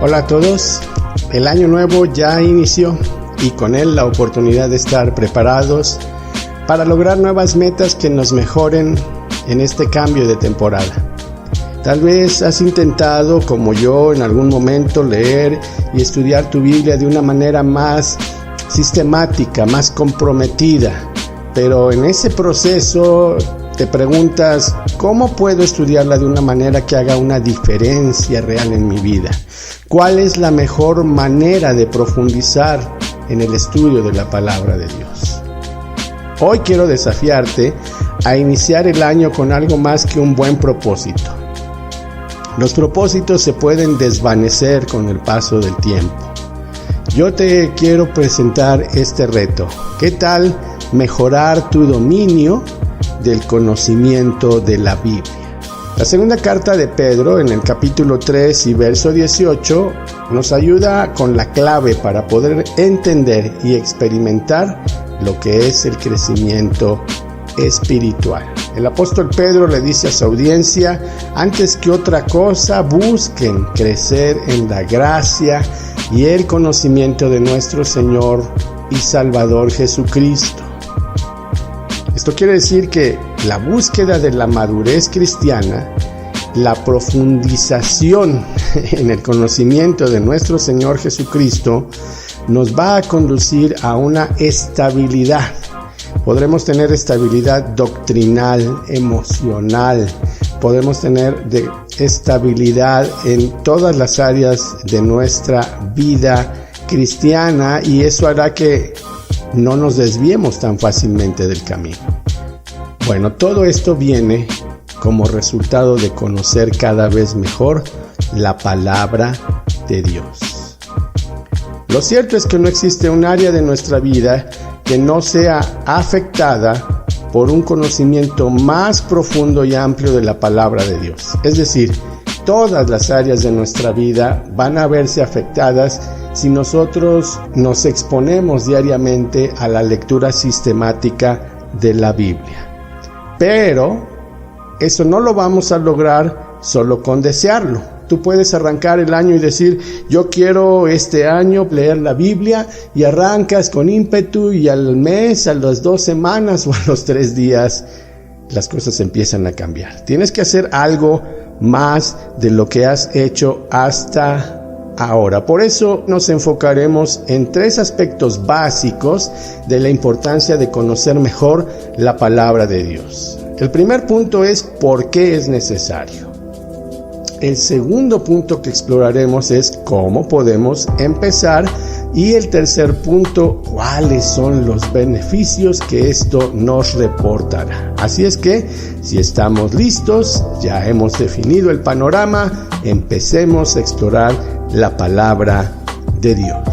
Hola a todos, el año nuevo ya inició y con él la oportunidad de estar preparados para lograr nuevas metas que nos mejoren en este cambio de temporada. Tal vez has intentado, como yo, en algún momento leer y estudiar tu Biblia de una manera más sistemática, más comprometida, pero en ese proceso te preguntas, ¿cómo puedo estudiarla de una manera que haga una diferencia real en mi vida? ¿Cuál es la mejor manera de profundizar en el estudio de la palabra de Dios? Hoy quiero desafiarte a iniciar el año con algo más que un buen propósito. Los propósitos se pueden desvanecer con el paso del tiempo. Yo te quiero presentar este reto. ¿Qué tal mejorar tu dominio del conocimiento de la Biblia? La segunda carta de Pedro, en el capítulo 3 y verso 18, nos ayuda con la clave para poder entender y experimentar lo que es el crecimiento espiritual. El apóstol Pedro le dice a su audiencia, antes que otra cosa, busquen crecer en la gracia y el conocimiento de nuestro Señor y Salvador Jesucristo. Esto quiere decir que la búsqueda de la madurez cristiana, la profundización en el conocimiento de nuestro Señor Jesucristo, nos va a conducir a una estabilidad. Podremos tener estabilidad doctrinal, emocional, podemos tener estabilidad en todas las áreas de nuestra vida cristiana y eso hará que no nos desviemos tan fácilmente del camino. Bueno, todo esto viene como resultado de conocer cada vez mejor la palabra de Dios. Lo cierto es que no existe un área de nuestra vida que no sea afectada por un conocimiento más profundo y amplio de la palabra de Dios. Es decir, todas las áreas de nuestra vida van a verse afectadas si nosotros nos exponemos diariamente a la lectura sistemática de la Biblia. Pero eso no lo vamos a lograr solo con desearlo. Tú puedes arrancar el año y decir, yo quiero este año leer la Biblia, y arrancas con ímpetu y al mes, a las 2 semanas o a los 3 días, las cosas empiezan a cambiar. Tienes que hacer algo más de lo que has hecho hasta ahora. Por eso nos enfocaremos en 3 aspectos básicos de la importancia de conocer mejor la palabra de Dios. El primer punto es ¿por qué es necesario? El segundo punto que exploraremos es cómo podemos empezar. Y el tercer punto, cuáles son los beneficios que esto nos reportará. Así es que, si estamos listos, ya hemos definido el panorama, empecemos a explorar la palabra de Dios.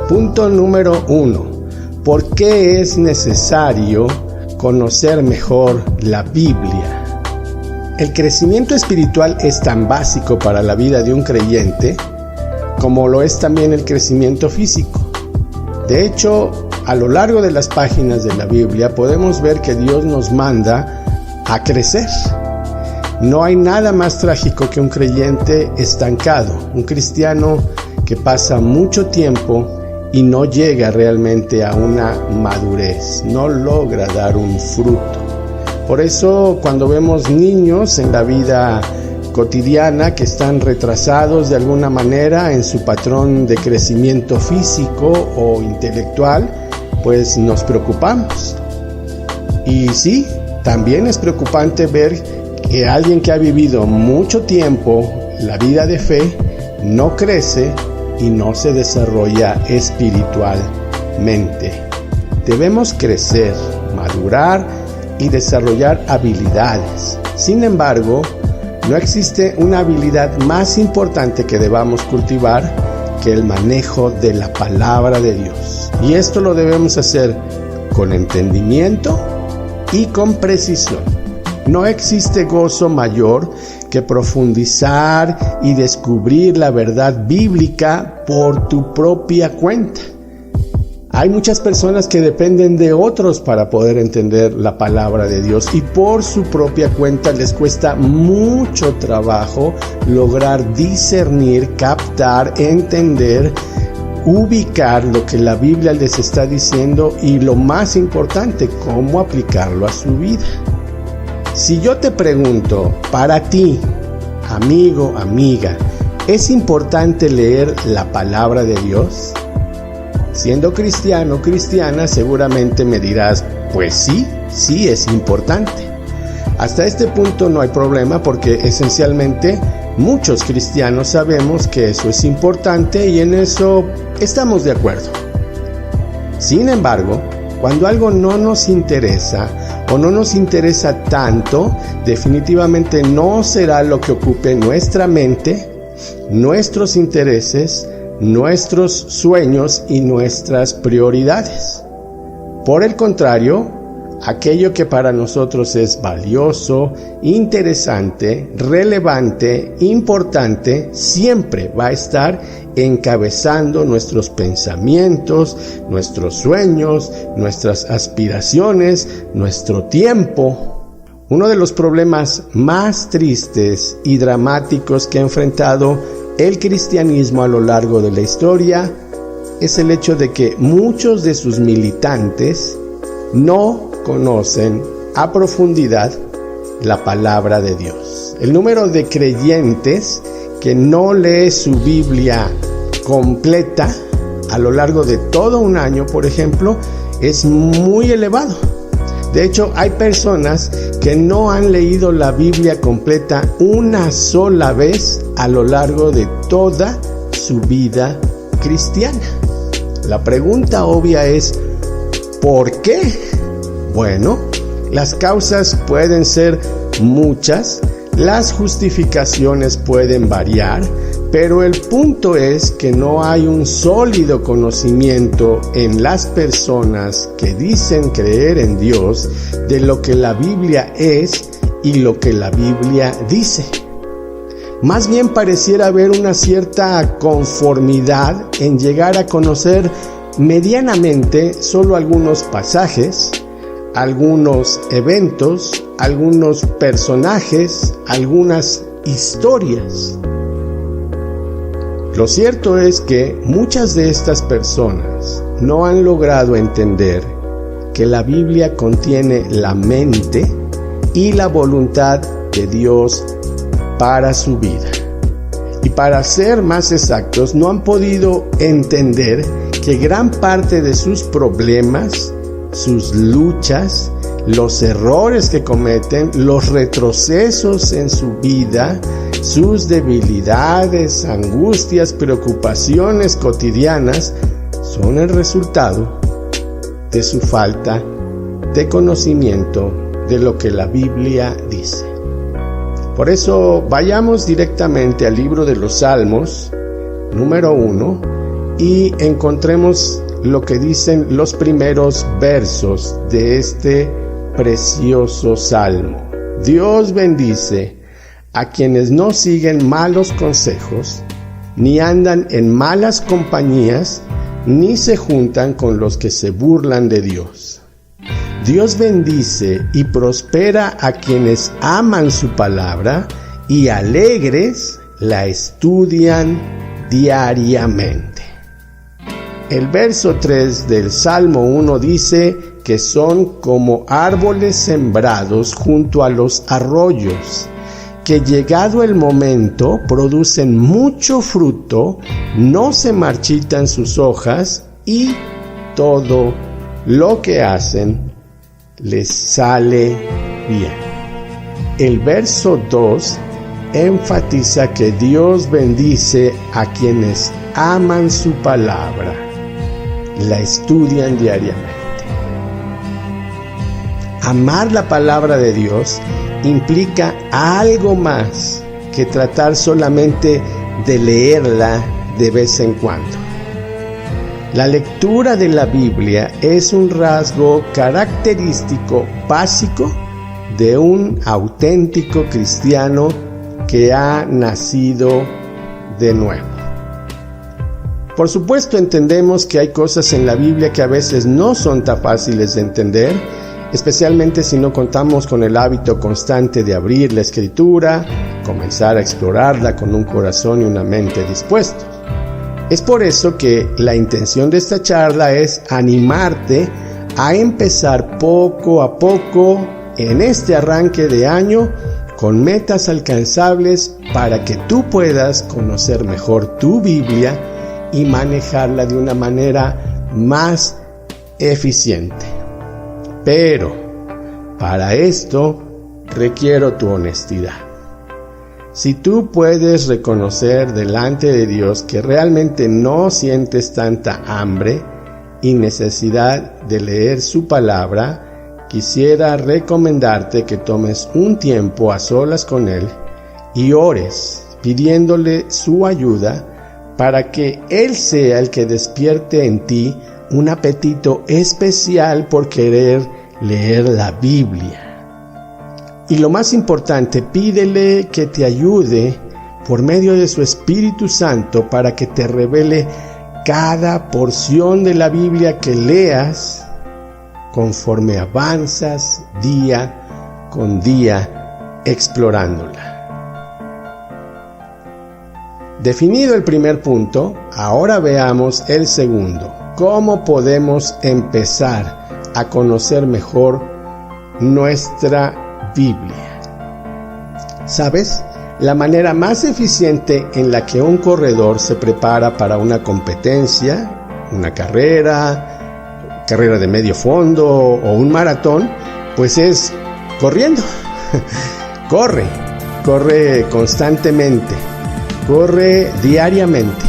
Punto número 1. ¿Por qué es necesario conocer mejor la Biblia? El crecimiento espiritual es tan básico para la vida de un creyente como lo es también el crecimiento físico. De hecho, a lo largo de las páginas de la Biblia podemos ver que Dios nos manda a crecer. No hay nada más trágico que un creyente estancado, un cristiano que pasa mucho tiempo y no llega realmente a una madurez, no logra dar un fruto. Por eso, cuando vemos niños en la vida cotidiana que están retrasados de alguna manera en su patrón de crecimiento físico o intelectual, pues nos preocupamos. Y sí, también es preocupante ver que alguien que ha vivido mucho tiempo la vida de fe no crece y no se desarrolla espiritualmente. Debemos crecer, madurar y desarrollar habilidades. Sin embargo, no existe una habilidad más importante que debamos cultivar que el manejo de la palabra de Dios. Y esto lo debemos hacer con entendimiento y con precisión. No existe gozo mayor que profundizar y descubrir la verdad bíblica por tu propia cuenta. Hay muchas personas que dependen de otros para poder entender la palabra de Dios y por su propia cuenta les cuesta mucho trabajo lograr discernir, captar, entender, ubicar lo que la Biblia les está diciendo y lo más importante, cómo aplicarlo a su vida. Si yo te pregunto, para ti, amigo, amiga, ¿es importante leer la palabra de Dios? Siendo cristiano o cristiana, seguramente me dirás, pues sí es importante. Hasta este punto no hay problema porque esencialmente muchos cristianos sabemos que eso es importante y en eso estamos de acuerdo. Sin embargo, cuando algo no nos interesa o no nos interesa tanto, definitivamente no será lo que ocupe nuestra mente, nuestros intereses, nuestros sueños y nuestras prioridades. Por el contrario, aquello que para nosotros es valioso, interesante, relevante, importante, siempre va a estar encabezando nuestros pensamientos, nuestros sueños, nuestras aspiraciones, nuestro tiempo. Uno de los problemas más tristes y dramáticos que ha enfrentado el cristianismo a lo largo de la historia es el hecho de que muchos de sus militantes no conocen a profundidad la palabra de Dios. El número de creyentes que no lee su Biblia completa a lo largo de todo un año, por ejemplo, es muy elevado. De hecho, hay personas que no han leído la Biblia completa una sola vez a lo largo de toda su vida cristiana. La pregunta obvia es, ¿por qué? Bueno, las causas pueden ser muchas, las justificaciones pueden variar, pero el punto es que no hay un sólido conocimiento en las personas que dicen creer en Dios de lo que la Biblia es y lo que la Biblia dice. Más bien pareciera haber una cierta conformidad en llegar a conocer medianamente solo algunos pasajes, algunos eventos, algunos personajes, algunas historias. Lo cierto es que muchas de estas personas no han logrado entender que la Biblia contiene la mente y la voluntad de Dios para su vida. Y para ser más exactos, no han podido entender que gran parte de sus problemas, sus luchas, los errores que cometen, los retrocesos en su vida, sus debilidades, angustias, preocupaciones cotidianas son el resultado de su falta de conocimiento de lo que la Biblia dice. Por eso vayamos directamente al libro de los Salmos, número 1, y encontremos lo que dicen los primeros versos de este precioso salmo. Dios bendice a quienes no siguen malos consejos, ni andan en malas compañías, ni se juntan con los que se burlan de Dios. Dios bendice y prospera a quienes aman su palabra y alegres la estudian diariamente. El verso 3 del Salmo 1 dice que son como árboles sembrados junto a los arroyos, que llegado el momento producen mucho fruto, no se marchitan sus hojas y todo lo que hacen les sale bien. El verso 2 enfatiza que Dios bendice a quienes aman su palabra, la estudian diariamente. Amar la palabra de Dios implica algo más que tratar solamente de leerla de vez en cuando. La lectura de la Biblia es un rasgo característico básico de un auténtico cristiano que ha nacido de nuevo. Por supuesto, entendemos que hay cosas en la Biblia que a veces no son tan fáciles de entender, especialmente si no contamos con el hábito constante de abrir la Escritura, comenzar a explorarla con un corazón y una mente dispuestos. Es por eso que la intención de esta charla es animarte a empezar poco a poco en este arranque de año con metas alcanzables para que tú puedas conocer mejor tu Biblia y manejarla de una manera más eficiente. Pero para esto requiero tu honestidad. Si tú puedes reconocer delante de Dios que realmente no sientes tanta hambre y necesidad de leer su palabra, quisiera recomendarte que tomes un tiempo a solas con Él y ores pidiéndole su ayuda para que Él sea el que despierte en ti un apetito especial por querer leer la Biblia. Y lo más importante, pídele que te ayude por medio de su Espíritu Santo para que te revele cada porción de la Biblia que leas conforme avanzas día con día explorándola. Definido el primer punto, ahora veamos el segundo. ¿Cómo podemos empezar a conocer mejor nuestra Biblia? ¿Sabes? La manera más eficiente en la que un corredor se prepara para una competencia, una carrera de medio fondo o un maratón, pues es corriendo. Corre constantemente, corre diariamente,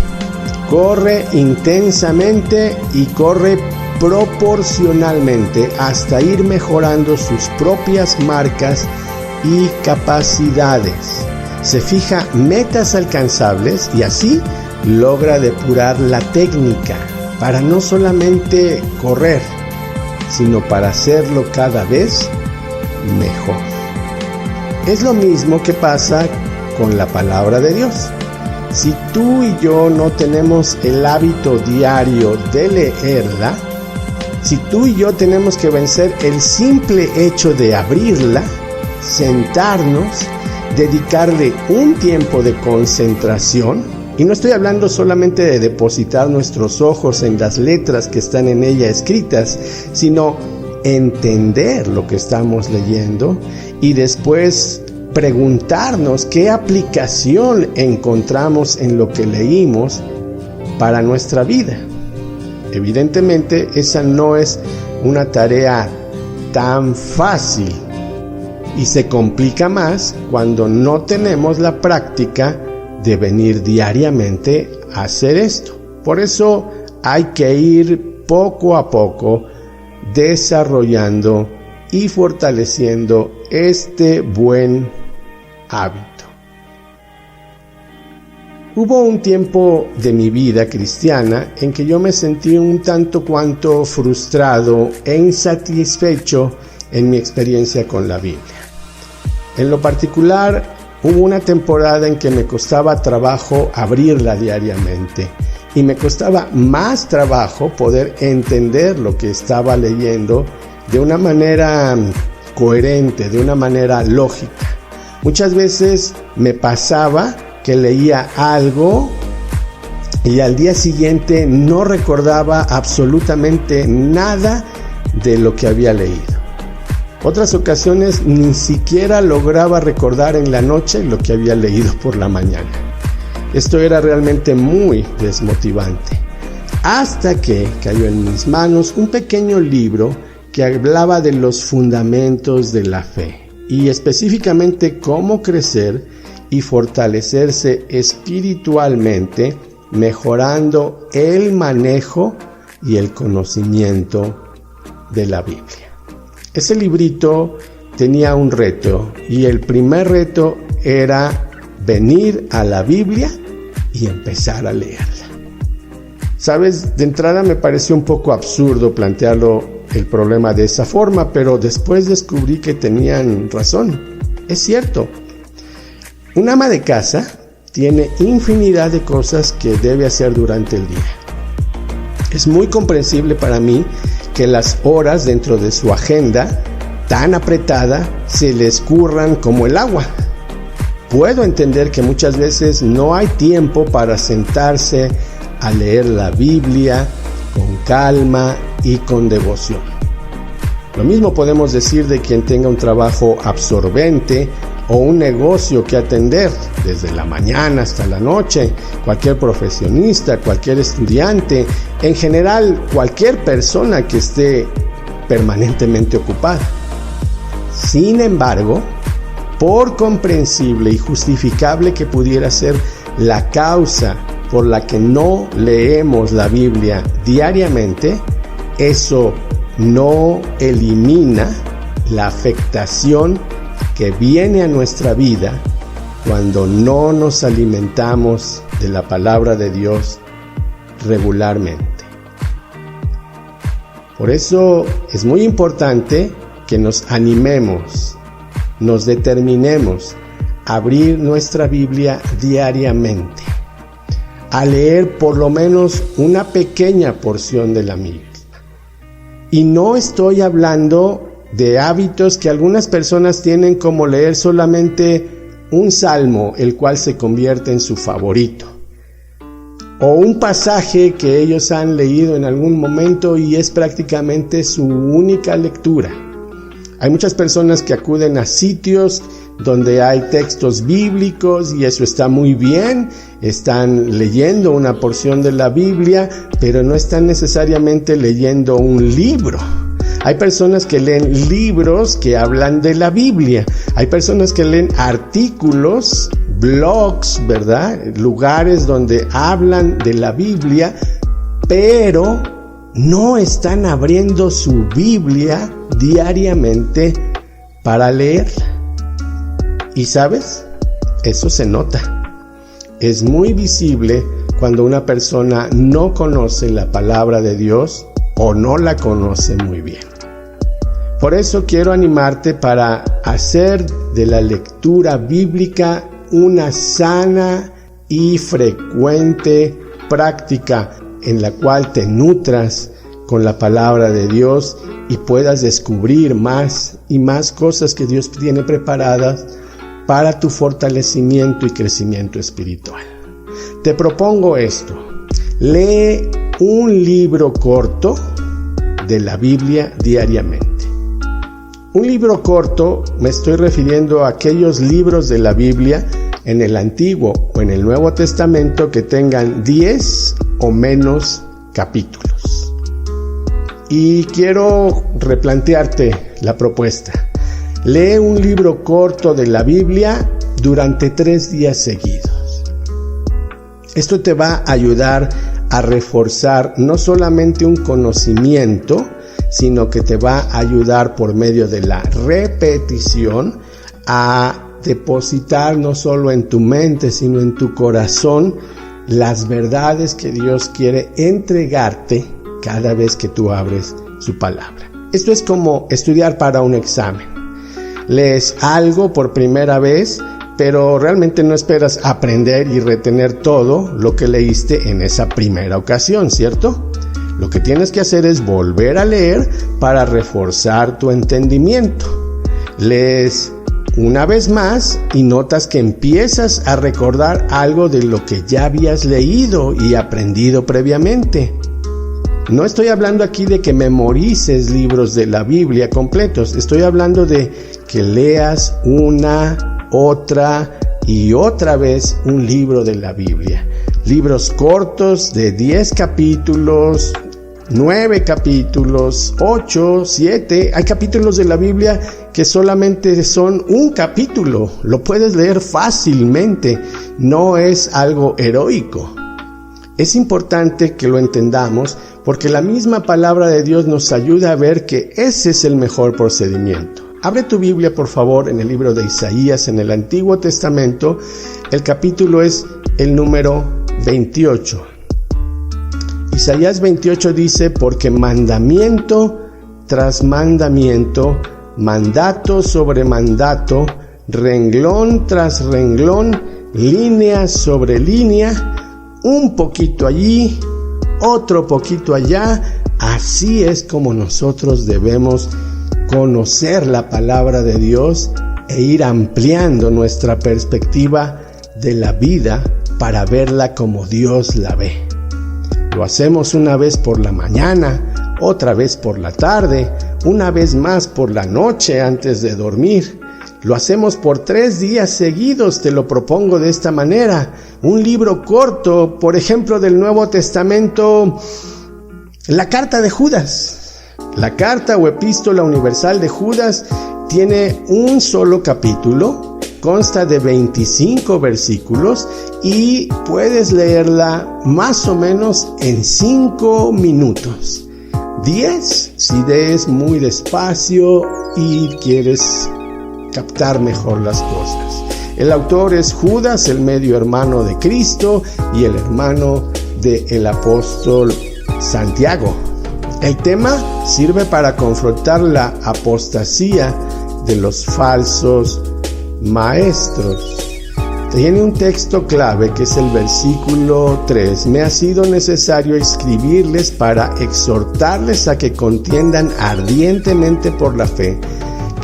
corre intensamente y corre proporcionalmente hasta ir mejorando sus propias marcas y capacidades. Se fija metas alcanzables y así logra depurar la técnica para no solamente correr, sino para hacerlo cada vez mejor. Es lo mismo que pasa con la palabra de Dios. Si tú y yo no tenemos el hábito diario de leerla, si tú y yo tenemos que vencer el simple hecho de abrirla, sentarnos, dedicarle un tiempo de concentración, y no estoy hablando solamente de depositar nuestros ojos en las letras que están en ella escritas, sino entender lo que estamos leyendo y después preguntarnos qué aplicación encontramos en lo que leímos para nuestra vida. Evidentemente, esa no es una tarea tan fácil y se complica más cuando no tenemos la práctica de venir diariamente a hacer esto. Por eso hay que ir poco a poco desarrollando y fortaleciendo este buen hábito. Hubo un tiempo de mi vida cristiana en que yo me sentí un tanto cuanto frustrado e insatisfecho en mi experiencia con la Biblia. En lo particular, hubo una temporada en que me costaba trabajo abrirla diariamente y me costaba más trabajo poder entender lo que estaba leyendo de una manera coherente, de una manera lógica. Muchas veces me pasaba que leía algo y al día siguiente no recordaba absolutamente nada de lo que había leído. Otras ocasiones ni siquiera lograba recordar en la noche lo que había leído por la mañana. Esto era realmente muy desmotivante. Hasta que cayó en mis manos un pequeño libro que hablaba de los fundamentos de la fe y específicamente cómo crecer y fortalecerse espiritualmente, mejorando el manejo y el conocimiento de la Biblia. Ese librito tenía un reto y el primer reto era venir a la Biblia y empezar a leerla. Sabes, de entrada me pareció un poco absurdo plantearlo el problema de esa forma, pero después descubrí que tenían razón. Es cierto. Un ama de casa tiene infinidad de cosas que debe hacer durante el día. Es muy comprensible para mí que las horas dentro de su agenda tan apretada se le escurran como el agua. Puedo entender que muchas veces no hay tiempo para sentarse a leer la Biblia con calma y con devoción. Lo mismo podemos decir de quien tenga un trabajo absorbente o un negocio que atender desde la mañana hasta la noche, cualquier profesionista, cualquier estudiante, en general cualquier persona que esté permanentemente ocupada. Sin embargo, por comprensible y justificable que pudiera ser la causa por la que no leemos la Biblia diariamente, eso no elimina la afectación que viene a nuestra vida cuando no nos alimentamos de la palabra de Dios regularmente. Por eso es muy importante que nos animemos, nos determinemos a abrir nuestra Biblia diariamente, a leer por lo menos una pequeña porción de la misma. Y no estoy hablando de hábitos que algunas personas tienen, como leer solamente un salmo, el cual se convierte en su favorito, o un pasaje que ellos han leído en algún momento y es prácticamente su única lectura. Hay muchas personas que acuden a sitios donde hay textos bíblicos y eso está muy bien, están leyendo una porción de la Biblia, pero no están necesariamente leyendo un libro. Hay personas que leen libros que hablan de la Biblia, hay personas que leen artículos, blogs, ¿verdad? Lugares donde hablan de la Biblia, pero no están abriendo su Biblia diariamente para leer. ¿Y sabes? Eso se nota. Es muy visible cuando una persona no conoce la palabra de Dios o no la conoce muy bien. Por eso quiero animarte para hacer de la lectura bíblica una sana y frecuente práctica en la cual te nutras con la palabra de Dios y puedas descubrir más y más cosas que Dios tiene preparadas para tu fortalecimiento y crecimiento espiritual. Te propongo esto: lee un libro corto de la Biblia diariamente. Un libro corto, me estoy refiriendo a aquellos libros de la Biblia en el Antiguo o en el Nuevo Testamento que tengan 10 o menos capítulos. Y quiero replantearte la propuesta. Lee un libro corto de la Biblia durante 3 días seguidos. Esto te va a ayudar a reforzar no solamente un conocimiento, sino que te va a ayudar por medio de la repetición a depositar no solo en tu mente, sino en tu corazón las verdades que Dios quiere entregarte cada vez que tú abres su palabra. Esto es como estudiar para un examen. Lees algo por primera vez, pero realmente no esperas aprender y retener todo lo que leíste en esa primera ocasión, ¿cierto? Lo que tienes que hacer es volver a leer para reforzar tu entendimiento. Lees una vez más y notas que empiezas a recordar algo de lo que ya habías leído y aprendido previamente. No estoy hablando aquí de que memorices libros de la Biblia completos. Estoy hablando de que leas una, otra y otra vez un libro de la Biblia. Libros cortos de 10 capítulos, 9 capítulos, 8, 7. Hay capítulos de la Biblia que solamente son un capítulo. Lo puedes leer fácilmente. No es algo heroico. Es importante que lo entendamos porque la misma palabra de Dios nos ayuda a ver que ese es el mejor procedimiento. Abre tu Biblia, por favor, en el libro de Isaías, en el Antiguo Testamento. El capítulo es el número 28. Isaías 28 dice: porque mandamiento tras mandamiento, mandato sobre mandato, renglón tras renglón, línea sobre línea, un poquito allí, otro poquito allá. Así es como nosotros debemos conocer la palabra de Dios e ir ampliando nuestra perspectiva de la vida para verla como Dios la ve. Lo hacemos una vez por la mañana, otra vez por la tarde, una vez más por la noche antes de dormir. Lo hacemos por 3 días seguidos, te lo propongo de esta manera. Un libro corto, por ejemplo, del Nuevo Testamento, la carta de Judas. La carta o epístola universal de Judas tiene un solo capítulo, consta de 25 versículos y puedes leerla más o menos en 5 minutos. 10 si lees muy despacio y quieres captar mejor las cosas. El autor es Judas, el medio hermano de Cristo y el hermano del apóstol Santiago. El tema sirve para confrontar la apostasía de los falsos maestros. Tiene un texto clave que es el versículo 3. Me ha sido necesario escribirles para exhortarles a que contiendan ardientemente por la fe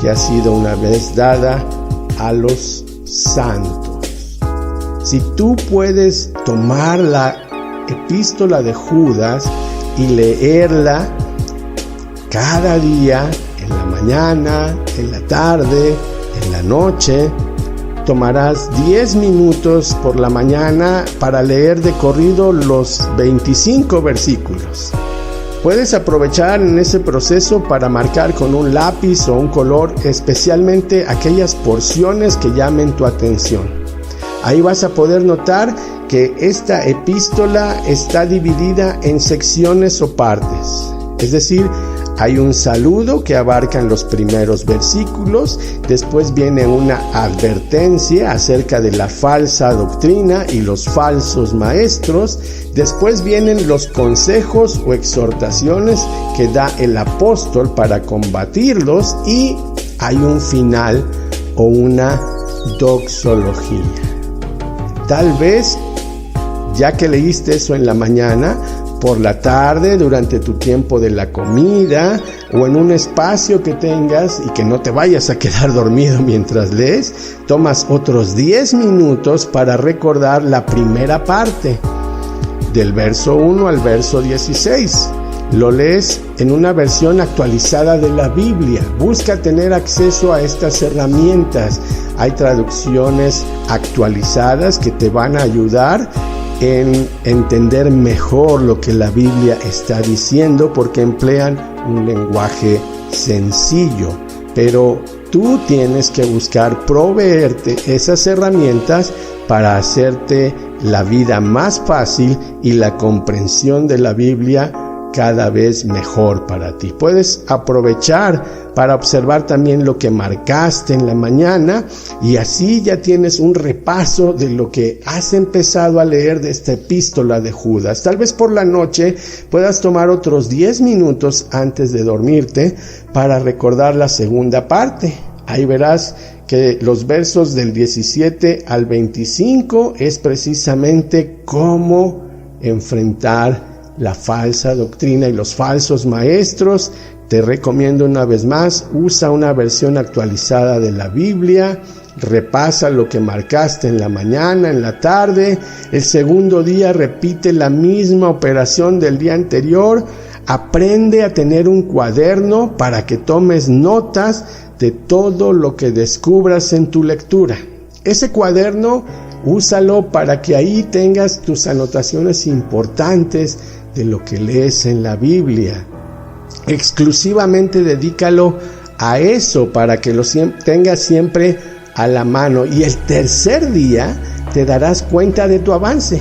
que ha sido una vez dada a los santos. Si tú puedes tomar la epístola de Judas y leerla cada día, en la mañana, en la tarde, en la noche, tomarás 10 minutos por la mañana para leer de corrido los 25 versículos. Puedes aprovechar en ese proceso para marcar con un lápiz o un color especialmente aquellas porciones que llamen tu atención. Ahí vas a poder notar que esta epístola está dividida en secciones o partes. Es decir, hay un saludo que abarca en los primeros versículos, después viene una advertencia acerca de la falsa doctrina y los falsos maestros, después vienen los consejos o exhortaciones que da el apóstol para combatirlos y hay un final o una doxología. Tal vez, ya que leíste eso en la mañana, por la tarde, durante tu tiempo de la comida o en un espacio que tengas y que no te vayas a quedar dormido mientras lees, tomas otros 10 minutos para recordar la primera parte, del verso 1 al verso 16. Lo lees en una versión actualizada de la Biblia. Busca tener acceso a estas herramientas. Hay traducciones actualizadas que te van a ayudar en entender mejor lo que la Biblia está diciendo porque emplean un lenguaje sencillo, pero tú tienes que buscar proveerte esas herramientas para hacerte la vida más fácil y la comprensión de la Biblia cada vez mejor para ti. Puedes aprovechar para observar también lo que marcaste en la mañana y así ya tienes un repaso de lo que has empezado a leer de esta epístola de Judas. Tal vez por la noche puedas tomar otros 10 minutos antes de dormirte para recordar la segunda parte. Ahí verás que los versos del 17 al 25 es precisamente cómo enfrentar la falsa doctrina y los falsos maestros. Te recomiendo una vez más, usa una versión actualizada de la Biblia, repasa lo que marcaste en la mañana, en la tarde, el segundo día repite la misma operación del día anterior, aprende a tener un cuaderno para que tomes notas de todo lo que descubras en tu lectura. Ese cuaderno, úsalo para que ahí tengas tus anotaciones importantes de lo que lees en la Biblia. Exclusivamente dedícalo a eso para que lo tengas siempre a la mano y el tercer día te darás cuenta de tu avance.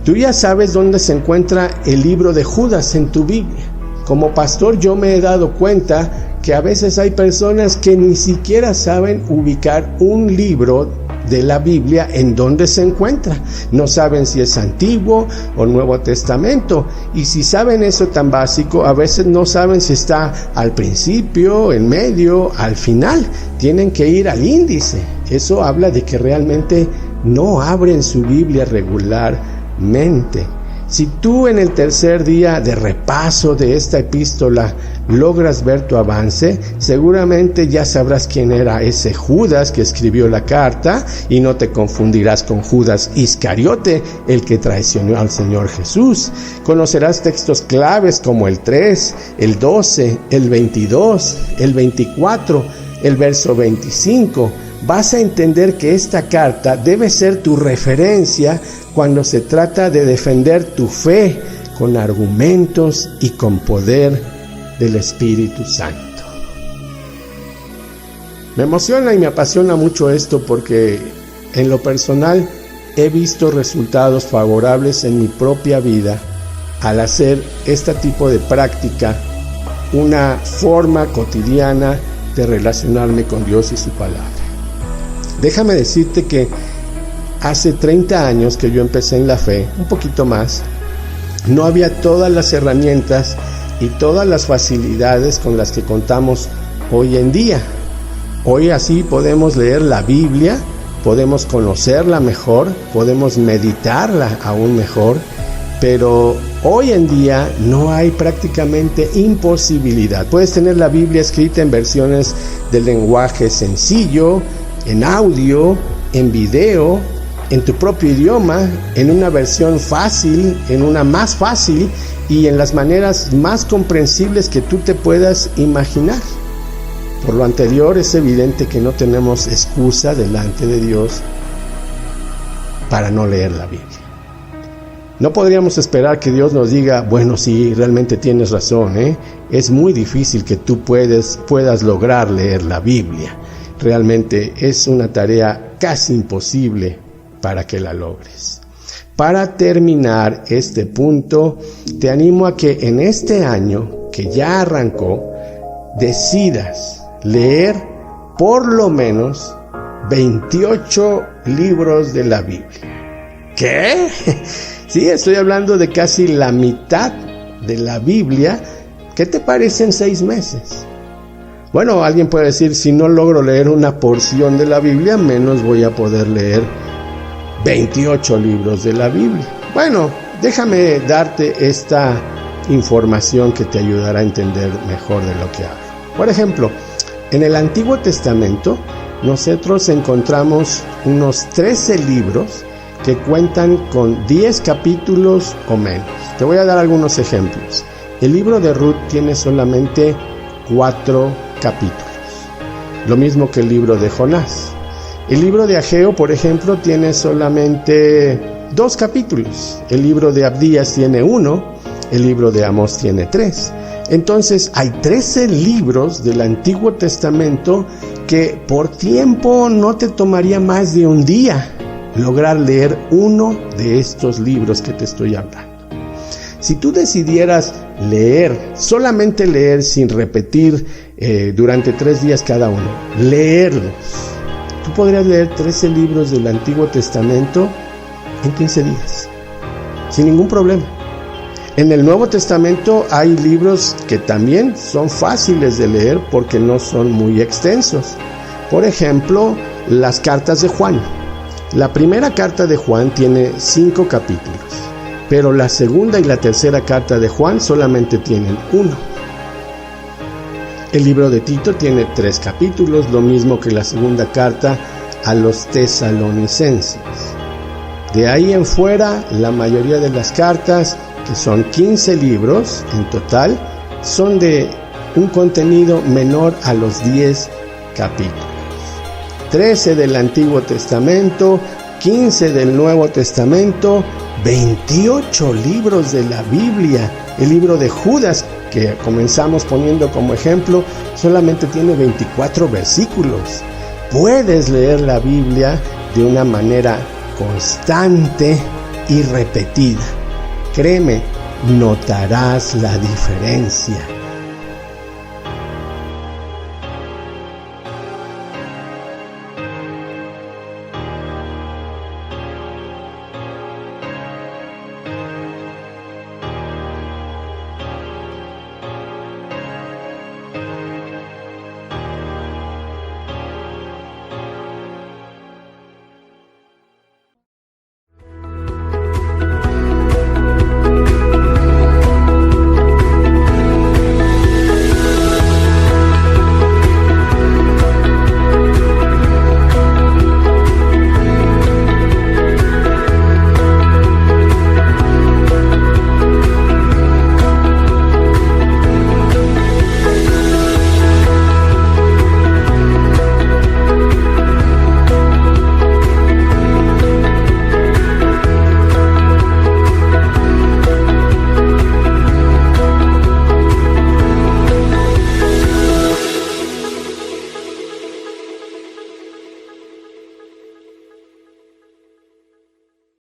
Tú ya sabes dónde se encuentra el libro de Judas en tu Biblia. Como pastor yo me he dado cuenta que a veces hay personas que ni siquiera saben ubicar un libro de la Biblia en dónde se encuentra. No saben si es Antiguo o Nuevo Testamento. Y si saben eso tan básico, a veces no saben si está al principio, en medio, al final. Tienen que ir al índice. Eso habla de que realmente no abren su Biblia regularmente. Si tú en el tercer día de repaso de esta epístola logras ver tu avance, seguramente ya sabrás quién era ese Judas que escribió la carta y no te confundirás con Judas Iscariote, el que traicionó al Señor Jesús. Conocerás textos claves como el 3, el 12, el 22, el 24, el verso 25. Vas a entender que esta carta debe ser tu referencia cuando se trata de defender tu fe con argumentos y con poder del Espíritu Santo. Me emociona y me apasiona mucho esto porque en lo personal he visto resultados favorables en mi propia vida al hacer este tipo de práctica una forma cotidiana de relacionarme con Dios y su palabra. Déjame decirte que hace 30 años que yo empecé en la fe, un poquito más, no había todas las herramientas y todas las facilidades con las que contamos hoy en día. Hoy así podemos leer la Biblia, podemos conocerla mejor, podemos meditarla aún mejor, pero hoy en día no hay prácticamente imposibilidad. Puedes tener la Biblia escrita en versiones de lenguaje sencillo, en audio, en video, en tu propio idioma, en una versión fácil, en una más fácil y en las maneras más comprensibles que tú te puedas imaginar. Por lo anterior, es evidente que no tenemos excusa delante de Dios para no leer la Biblia. No podríamos esperar que Dios nos diga, bueno, sí, realmente tienes razón, es muy difícil que tú puedas lograr leer la Biblia. Realmente es una tarea casi imposible para que la logres. Para terminar este punto, te animo a que en este año que ya arrancó, decidas leer por lo menos 28 libros de la Biblia. ¿Qué? Sí, estoy hablando de casi la mitad de la Biblia. ¿Qué te parece en 6 meses? Bueno, alguien puede decir, si no logro leer una porción de la Biblia, menos voy a poder leer 28 libros de la Biblia. Bueno, déjame darte esta información que te ayudará a entender mejor de lo que hablo. Por ejemplo, en el Antiguo Testamento, nosotros encontramos unos 13 libros que cuentan con 10 capítulos o menos. Te voy a dar algunos ejemplos. El libro de Ruth tiene solamente 4 capítulos, lo mismo que el libro de Jonás. El libro de Ageo, por ejemplo, tiene solamente 2 capítulos. El libro de Abdías tiene 1, el libro de Amós tiene 3. Entonces hay 13 libros del Antiguo Testamento que por tiempo no te tomaría más de un día lograr leer uno de estos libros que te estoy hablando. Si tú decidieras leer, solamente leer sin repetir durante 3 días cada uno, leerlos, tú podrías leer 13 libros del Antiguo Testamento en 15 días, sin ningún problema. En el Nuevo Testamento hay libros que también son fáciles de leer porque no son muy extensos. Por ejemplo, las cartas de Juan. La primera carta de Juan tiene 5 capítulos, pero la segunda y la tercera carta de Juan solamente tienen 1. El libro de Tito tiene 3 capítulos, lo mismo que la segunda carta a los tesalonicenses. De ahí en fuera, la mayoría de las cartas, que son 15 libros en total, son de un contenido menor a los 10 capítulos. 13 del Antiguo Testamento, 15 del Nuevo Testamento, 28 libros de la Biblia. El libro de Judas, que comenzamos poniendo como ejemplo, solamente tiene 24 versículos. Puedes leer la Biblia de una manera constante y repetida. Créeme, notarás la diferencia.